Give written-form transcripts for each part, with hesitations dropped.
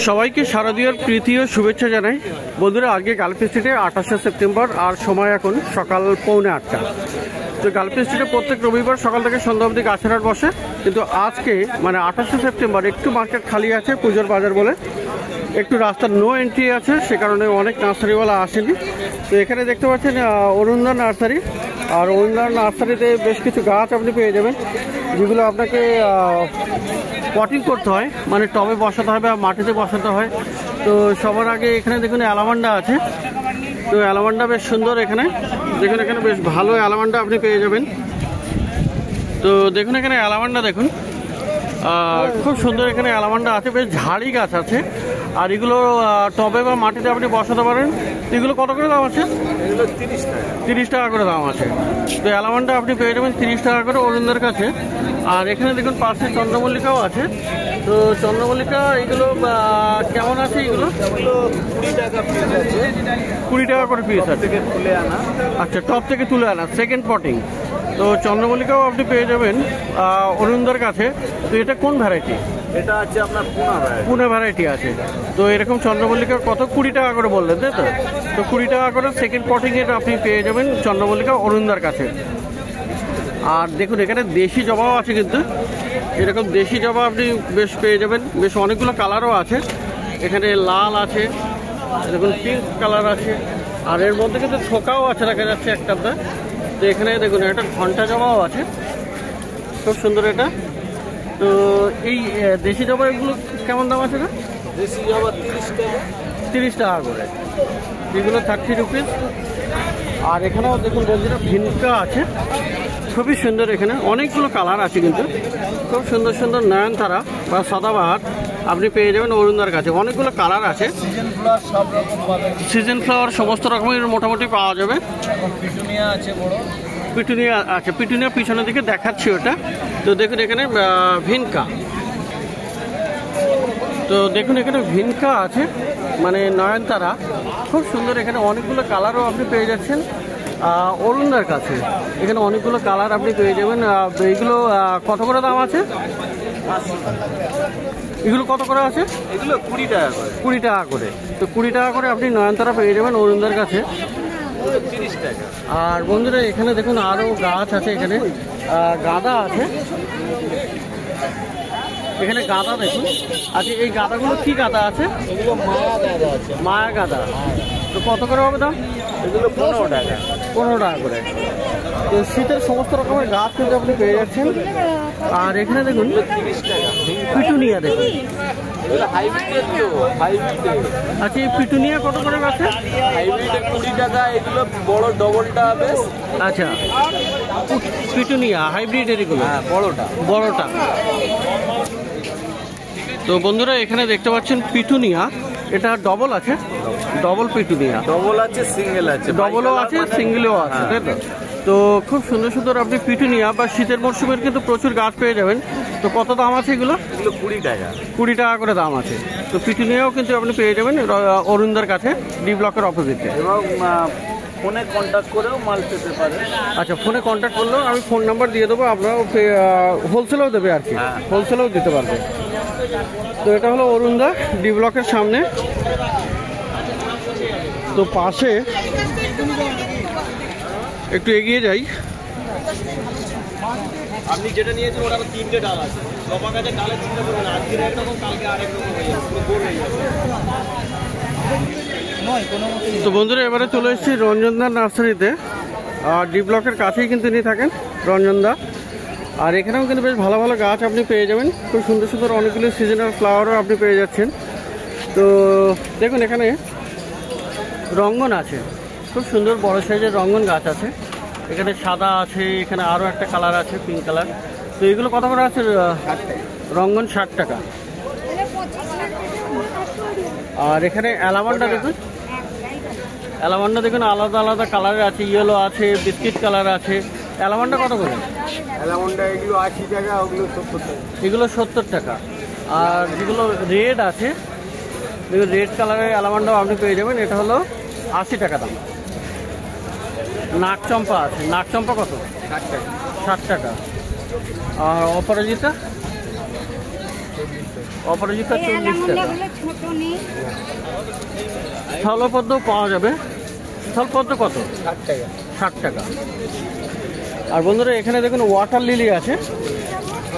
সবাইকে শারদীয়ার প্রীতি ও শুভেচ্ছা জানাই। বন্ধুরা, আজকে গার্লফ স্ট্রিটে 28শে সেপ্টেম্বর আর সময় এখন সকাল 7:45। তো গার্লফ স্ট্রিটে প্রত্যেক রবিবার সকাল থেকে সন্ধ্যা অবধি গাছের হাট বসে, কিন্তু আজকে মানে 28শে সেপ্টেম্বর একটু মার্কেট খালি আছে পুজোর বাজার বলে, একটু রাস্তার নো এন্ট্রি আছে, সে কারণে অনেক নার্সারিওয়ালা আসেনি। তো এখানে দেখতে পাচ্ছেন অরুণদা নার্সারি, আর অরুণদা নার্সারিতে বেশ কিছু গাছ আপনি পেয়ে যাবেন যেগুলো আপনাকে পটিং করতে হয়, মানে টবে বসাতে হয় বা মাটিতে বসাতে হয়। তো সবার আগে এখানে দেখুন অ্যালামান্ডা আছে। তো অ্যালামান্ডা বেশ সুন্দর, এখানে দেখুন, এখানে বেশ ভালো অ্যালামান্ডা আপনি পেয়ে যাবেন। তো দেখুন এখানে অ্যালামান্ডা দেখুন, খুব সুন্দর এখানে অ্যালামান্ডা আছে, বেশ ঝাড়ি গাছ আছে। আর এগুলো টবে বা মাটিতে আপনি বসাতে পারেন। এগুলো কত করে দাম আছে? এগুলো 30 টাকা করে দাম আছে। তো অ্যালামান্ডা আপনি পেয়ে যাবেন 30 টাকা করে অরুণদের কাছে। আর এখানে দেখুন পাশে চন্দ্রমল্লিকাও আছে। তো চন্দ্রমল্লিকা এগুলো কেমন আছে? এগুলো 20 টাকা পিস আছে, 20 টাকা করে পিস আছে। তুলে আনা। আচ্ছা, টপ থেকে তুলে আনা, সেকেন্ড পটিং। তো চন্দ্রমল্লিকাও আপনি পেয়ে যাবেন অরুণদের কাছে। তো এটা কোন ভ্যারাইটি? এটা আছে আপনার পুনা ভ্যারাইটি আছে। তো এরকম চন্দ্রমল্লিকা কত? 20 টাকা করে বললেন, তাই তো? তো 20 টাকা করে সেকেন্ড পটিং এটা আপনি পেয়ে যাবেন চন্দ্রমল্লিকা অরুণদার কাছে। আর দেখুন এখানে দেশি জবাও আছে, কিন্তু এরকম দেশি জবা আপনি বেশ পেয়ে যাবেন, বেশ অনেকগুলো কালারও আছে। এখানে লাল আছে, দেখুন পিঙ্ক কালার আছে, আর এর মধ্যে কিন্তু থোকাও আছে দেখা যাচ্ছে একটাতে। তো এখানে দেখুন একটা ঘন্টা জবাও আছে, খুব সুন্দর এটা। তো এই দেশি জবা এগুলো কেমন দাম আছে? না, দেশি জবা 30 টাকা করে, এগুলো 30 রুপিস। আর এখানেও দেখুন বন্ধুরা ভিনকা আছে, খুবই সুন্দর। এখানে অনেকগুলো কালার আছে, কিন্তু খুব সুন্দর সুন্দর নয়নতারা বা সাদাবাহার আপনি পেয়ে যাবেন অরুণদার কাছে। অনেকগুলো কালার আছে, সিজন ফ্লাওয়ার সমস্ত রকমের মোটামুটি পাওয়া যাবে। পিটুনিয়া আছে, বড় পিটুনিয়া আছে, পিটুনিয়া পিছনের দিকে দেখাচ্ছি ওটা। তো দেখুন এখানে ভিনকা, তো দেখুন এখানে ভিনকা আছে মানে নয়নতারা, খুব সুন্দর। এখানে অনেকগুলো কালারও আপনি পেয়ে যাচ্ছেন অরুণদার কাছে। এখানে অনেকগুলো কালার আপনি পেয়ে যাবেন। এইগুলো কত করে দাম আছে? এগুলো কত করে আছে? এগুলো 20 টাকা করে। 20 টাকা করে। তো 20 টাকা করে আপনি নয়নতারা পেয়ে যাবেন অরুণদার কাছে। 30 টাকা। আর বন্ধুরা এখানে দেখুন আরও গাছ আছে, এখানে গাঁদা আছে, এখানে গাঁদা দেখুন। আচ্ছা, এই গাঁদাগুলো কি গাঁদা আছে? এগুলো মায়া গাঁদা আছে। মায়া গাঁদা। তো কত করে হবে দাম? এগুলো 15 টাকা। 15 টাকা করে। তো শীতের সমস্ত রকমের গাছ কিন্তু আপনি পেয়ে যাচ্ছেন। আর এখানে দেখুন 30 টাকা। পিটুনিয়া দেখুন, এগুলো হাইব্রিড তো, হাইব্রিড। আচ্ছা, এই পিটুনিয়া কত করে আছে? হাইব্রিডে 20 টাকা, এগুলো বড় ডবলটা বেশ। আচ্ছা, পিটুনিয়া হাইব্রিডের এগুলো? হ্যাঁ, বড়টা। তো বন্ধুরা এখানে দেখতে পাচ্ছেন পিটুনিয়া, এটা ডবল আছে, ডবল পিটুনিয়া। ডবল আছে, সিঙ্গেল আছে, ডবলও আছে, সিঙ্গেলও আছে, তাই তো? তো খুব সুন্দর সুন্দর আপনি পিটুনিয়া বা শীতের মরশুমের কিন্তু প্রচুর গাছ পেয়ে যাবেন। তো কত দাম আছে এগুলো? এগুলো 20 টাকা। 20 টাকা করে দাম আছে। তো পিটুনিয়াও কিন্তু আপনি পেয়ে যাবেন অরুণদার কাছে, ডি ব্লকের অপোজিটে। এবং ফোনে কন্ট্যাক্ট করেও মাল পেতে পারে। আচ্ছা, ফোনে কন্ট্যাক্ট করলেও আমি ফোন নাম্বার দিয়ে দেবো, আপনারাও হোলসেলও দেবে আর কি, হোলসেলও দিতে পারবে। তো এটা হলো অরুণদা, ডি ব্লকের সামনে। তো পাশে একটু এগিয়ে যাই, আপনি যেটা নিয়েছেন ওটা 3টে ডাল আছে। সবার কাছে ডালের চিন্তা করবেন, আজকে একরকম কালকে আরেক রকম হয়ে যাবে, পুরো গোল হয়ে যাবে। তো বন্ধুরা এবারে চলে এসেছি রঞ্জনদার নার্সারিতে। আর ডি ব্লকের কাছেই কিন্তু তিনি থাকেন রঞ্জনদা। আর এখানেও কিন্তু বেশ ভালো ভালো গাছ আপনি পেয়ে যাবেন, খুব সুন্দর সুন্দর অনেকগুলো সিজনাল ফ্লাওয়ারও আপনি পেয়ে যাচ্ছেন। তো দেখুন এখানে রঙ্গন আছে, খুব সুন্দর বড় সাইজের রঙ্গন গাছ আছে। এখানে সাদা আছে, এখানে আরও একটা কালার আছে পিঙ্ক কালার। তো এগুলো কত করে আছে? রঙ্গন 60 টাকা। আর এখানে অ্যালামান্ডা দেখুন, অ্যালামান্ডা দেখুন আলাদা আলাদা কালারের আছে, ইয়েলো আছে, বিস্কিট কালার আছে। অ্যালামান্ডা কত করে? অ্যালামন্ডা এগুলো 80 টাকা, ওগুলো 70 টাকা। এগুলো 70 টাকা। আর যেগুলো রেড আছে, দেখুন রেড কালারের অ্যালামান্ডাও আপনি পেয়ে যাবেন, এটা হলো 80 টাকা দাম। নাকচম্পা আছে, নাকচম্পা কত? 60 টাকা। 60 টাকা। আর অপরাজিতা? অপরাজিতা 40 টাকা। স্থলপদ্ম পাওয়া যাবে। স্থলপদ্ম কত? 60 টাকা। আর বন্ধুরা এখানে দেখুন ওয়াটার লিলি আছে,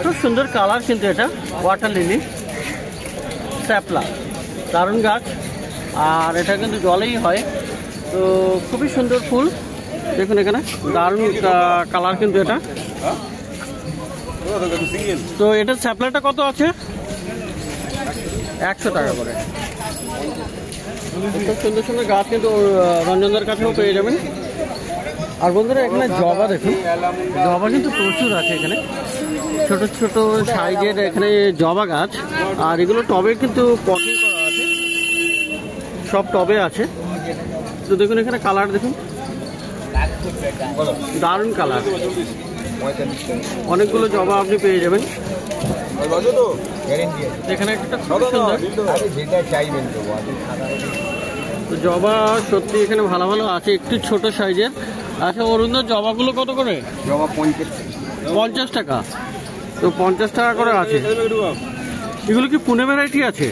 খুব সুন্দর কালার কিন্তু এটা ওয়াটার লিলি, স্যাপলা, দারুণ গাছ। আর এটা কিন্তু জলেই হয়, তো খুবই সুন্দর ফুল। দেখুন এখানে দারুণ কালার কিন্তু এটা। তো এটার স্যাপলাটা কত আছে? 100 টাকা করে। খুব সুন্দর সুন্দর গাছ কিন্তু রঞ্জনদার কাছেও পেয়ে যাবেন। আর বন্ধুরা এখানে জবা দেখুন, জবা কিন্তু প্রচুর আছে এখানে, ছোট ছোট সাইজের এখানে জবা গাছ। আর এগুলো টবে কিন্তু পটিং করা আছে, সব টবে আছে। তো দেখুন এখানে কালার দেখুন, দারুণ কালার। অনেকগুলো জবা আপনি পেয়ে যাবেন এখানে। একটা খুব সুন্দর জবা, সত্যি এখানে ভালো ভালো আছে, একটু ছোট সাইজের। আচ্ছা অরুণ, জবাগুলো কত করে? জবা 50 টাকা। তো 50 টাকা করে আছে। এগুলো কি পুনে ভ্যারাইটি আছে?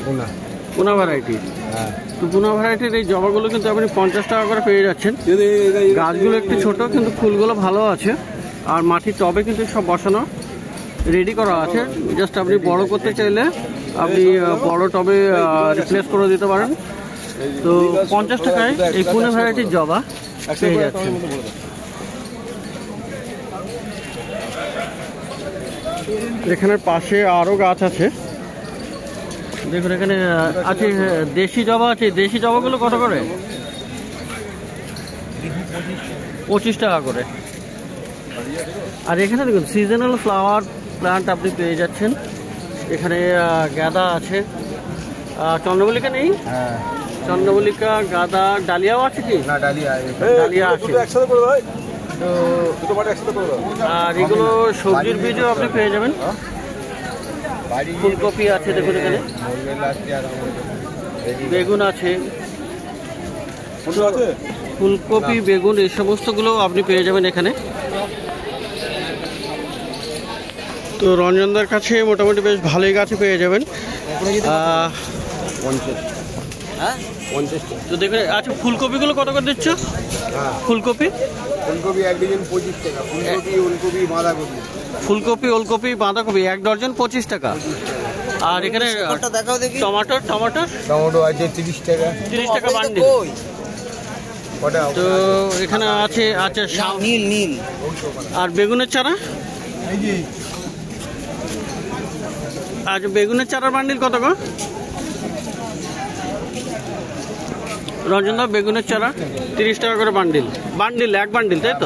পুনা ভ্যারাইটি। তো পুনা ভ্যারাইটির এই জবাগুলো কিন্তু আপনি 50 টাকা করে পেয়ে যাচ্ছেন। গাছগুলো একটু ছোট কিন্তু ফুলগুলো ভালো আছে। আর মাটির টবে কিন্তু সব বসানো রেডি করা আছে, জাস্ট আপনি বড় করতে চাইলে আপনি বড় টবে রিপ্লেস করে দিতে পারেন। তো 50 টাকায় এই পুনে ভ্যারাইটির জবা পেয়ে যাচ্ছেন। এখানে পাশে আরো গাছ আছে, দেখুন এখানে আছে দেশি জবা আছে। দেশি জবাগুলো কত করে? 25 টাকা করে। আর এখানে দেখুন সিজনাল ফ্লাওয়ার প্লান্ট আপনি পেয়ে যাচ্ছেন। এখানে গাঁদা আছে, চন্দ্রমল্লিকা নেই? চন্দ্রমল্লিকা, গাঁদা, ডালিয়াও আছে কি? ডালিয়া আছে। তো আর এগুলো সবজির বীজও আপনি পেয়ে যাবেন। ফুলকপি আছে দেখুন এখানে, বেগুন আছে, ফুলকপি, বেগুন, এই সমস্তগুলো আপনি পেয়ে যাবেন এখানে। তো রঞ্জনদার কাছে মোটামুটি বেশ ভালোই গাছ পেয়ে যাবেন। 50। তো দেখুন আচ্ছা ফুলকপিগুলো কত করে দিচ্ছ? ফুলকপি এক ডজন 25 টাকা। ফুলকপি, ওলকপি, বাঁধাকপি। ফুলকপি, ওলকপি, বাঁধাকপি 1 ডজন 25 টাকা। আর এখানে টমেটো আছে 30 টাকা। 30 টাকা বান্ডিল। তো এখানে আছে আচ্ছা নীল। আর বেগুনের চারা? আচ্ছা বেগুনের চারার বান্ডিল কত গো? রঞ্জনদা বেগুনের চারা 30 টাকা করে বান্ডিল। বান্ডিল এক বান্ডিল, তাই তো?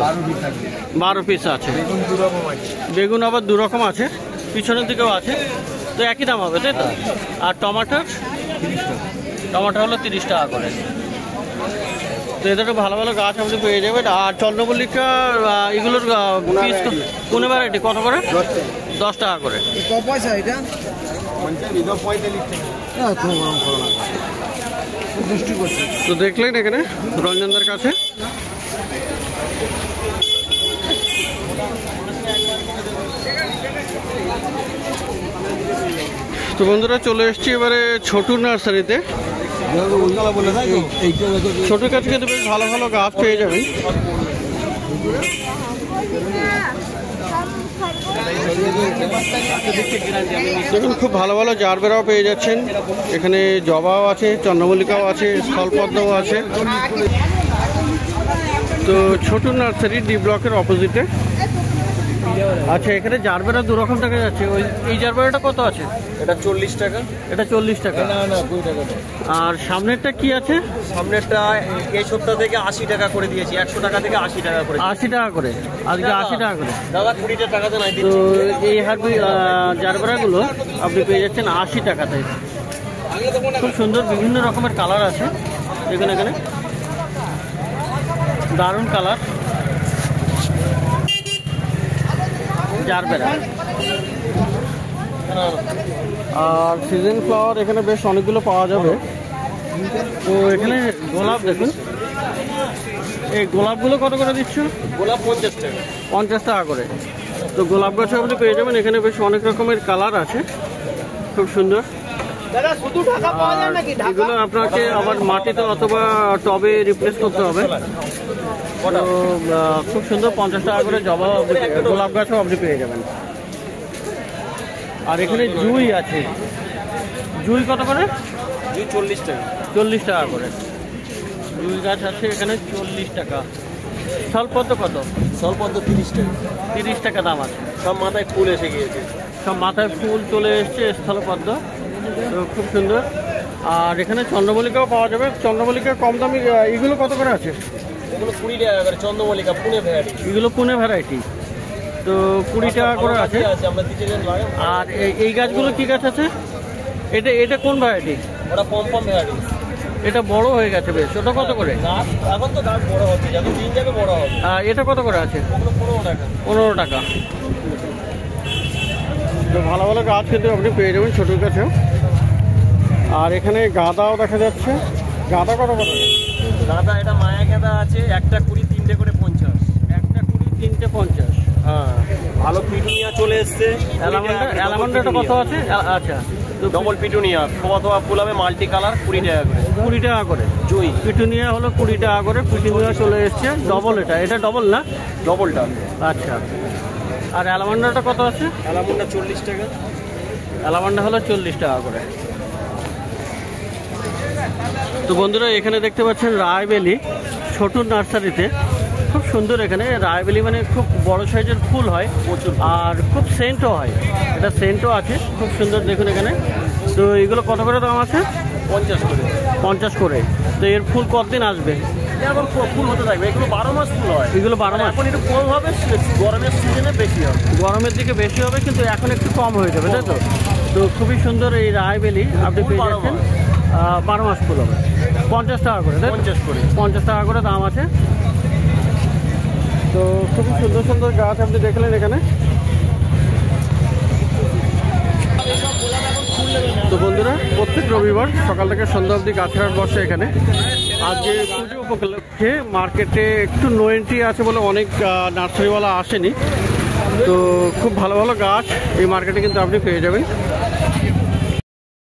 12 পিস আছে। বেগুন আবার 2 রকম আছে, পিছনের দিকেও আছে। তো একই দাম হবে, তাই তো? আর টমাটোর? টমাটো হলো 30 টাকা করে। তো এদের ভালো ভালো গাছ আপনি পেয়ে যাবেন। আর চন্দ্রমল্লিকা এগুলোর পিস কোন ভ্যারাইটি কত করে? 10 টাকা করে। তো দেখলেন এখানে রঞ্জনদার কাছে। তো বন্ধুরা চলে এসছি এবারে ছোটুর নার্সারিতে। ছোটুর কাছে কিন্তু বেশ ভালো ভালো গাছ পেয়ে যাবেন। দেখুন খুব ভালো ভালো জারবেরাও পেয়ে যাচ্ছেন এখানে। জবাও আছে, চন্দ্রমল্লিকাও আছে, স্থলপদ্মও আছে। তো ছোট নার্সারি ডি ব্লকের অপোজিটে। আচ্ছা এখানে জারবেরা 2 রকম দেখা যাচ্ছে। এই জারবেরাটা কত আছে? এটা 40 টাকা। এটা 40 টাকা। না 2 টাকা। আর সামনেরটা কি আছে? সামনেরটা এই সপ্তাহ থেকে 80 টাকা করে দিয়েছি। 100 টাকা থেকে 80 টাকা করে। 80 টাকা করে আজকে 80 টাকা করে দাদা 20 টাকা তো নাই। তো এই হারবি জারবেরাগুলো আপনি পেয়ে যাচ্ছেন 80 টাকাতে। খুব সুন্দর বিভিন্ন রকমের কালার আছে দেখুন এখানে, দারুণ কালার জারবেরা। আর সিজন ফ্লাওয়ার এখানে বেশ অনেকগুলো পাওয়া যাবে। তো এখানে গোলাপ দেখুন, এই গোলাপগুলো কত করে দিচ্ছ? গোলাপ 50 টাকা। 50 টাকা করে। তো গোলাপ গাছ আপনি পেয়ে যাবেন এখানে। বেশ অনেক রকমের কালার আছে, খুব সুন্দর। দাদা শুধু ঢাকা পাওয়া যায় নাকি? এগুলো আপনাকে আবার মাটিতে অথবা টবে রিপ্লেস করতে হবে। তো খুব সুন্দর 50 টাকা করে জবা, গোলাপ গাছও আপনি পেয়ে যাবেন। আর এখানে জুই আছে, জুই কত করে? 40 টাকা। 40 টাকা করে জুই গাছ আছে এখানে, 40 টাকা। স্থলপদ্ম কত? স্বল্পদ্ম 30 টাকা। 30 টাকা দাম আছে। সব মাথায় ফুল এসে গিয়েছে, সব মাথায় ফুল চলে এসছে স্থলপদ্ম, তো খুব সুন্দর। আর এখানে চন্দ্রমল্লিকাও পাওয়া যাবে। চন্দ্রমল্লিকা কম দামি, এগুলো কত করে আছে? এগুলো 20 টাকা করে। চন্দ্রমল্লিকা পুনে ভ্যারাইটি, এগুলো পুনে ভ্যারাইটি, তো 20 টাকা করে আছে। আমরা দিতে গেলে লাগে। আর এই গাছগুলো কি গাছ আছে? এটা কোন ভ্যারাইটি? ওটা পম ভ্যারাইটি। এটা বড় হয়ে গেছে বেশ, ওটা কত করে? গাছ এখন তো গাছ বড় হচ্ছে, যত দিন যাবে বড় হবে। এটা কত করে আছে? ওগুলো 15 টাকা। 15 টাকা। তো ভালো ভালো গাছ কিন্তু আপনি পেয়ে যাবেন ছোটোর কাছেও। আর এখানে গাঁদাও দেখা যাচ্ছে। গাঁদা কত করে? দাদা এটা মায়া গাঁদা আছে, একটা 20, 3টে করে 50। একটা 20, 3টে 50। হ্যাঁ, ভালো পিটুনিয়া চলে এসছে। অ্যালামন্ডাটা কত আছে? আচ্ছা, ডবল পিটুনিয়া থোয়া ফুল হবে, মাল্টি কালার, 20 টাকা করে। 20 টাকা করে জুই। পিটুনিয়া হলো 20 টাকা করে। পিটুনিয়া চলে এসছে ডবল, এটা ডবল না? ডবলটা। আচ্ছা, আর অ্যালামন্ডাটা কত আছে? অ্যালামন্ডা 40 টাকা। অ্যালামন্ডা হলো 40 টাকা করে। তো বন্ধুরা এখানে দেখতে পাচ্ছেন রায়বেলি ছোট নার্সারিতে, খুব সুন্দর। এখানে রায়বেলি মানে খুব বড় সাইজের ফুল হয় প্রচুর, আর খুব সেন্টও হয়। এটা সেন্টও আছে, খুব সুন্দর দেখুন এখানে। তো এগুলো কত করে দাম আছে? 50 করে। 50 করে। তো এর ফুল কতদিন আসবে? এখন ফুল হতে থাকবে, এগুলো 12 মাস ফুল হয়। এগুলো 12 মাস। এখন একটু কম হবে, গরমের সিজনে বেশি হবে। গরমের দিকে বেশি হবে, কিন্তু এখন একটু কম হয়ে যাবে, তাই তো? তো খুবই সুন্দর এই রায়বেলি আপনি পেয়ে যাচ্ছেন, 12 মাস ফুল হবে। 50 টাকা করে, 50 করে। 50 টাকা করে দাম আছে। তো খুবই সুন্দর সুন্দর গাছ আপনি দেখলেন এখানে। তো বন্ধুরা প্রত্যেক রবিবার সকাল থেকে সন্ধ্যা অবধি গাছের হাট বসে এখানে। আজকে পুজো উপলক্ষে মার্কেটে একটু নো এন্ট্রি আছে বলে অনেক নার্সারিওয়ালা আসেনি। তো খুব ভালো ভালো গাছ এই মার্কেটে কিন্তু আপনি পেয়ে যাবেন।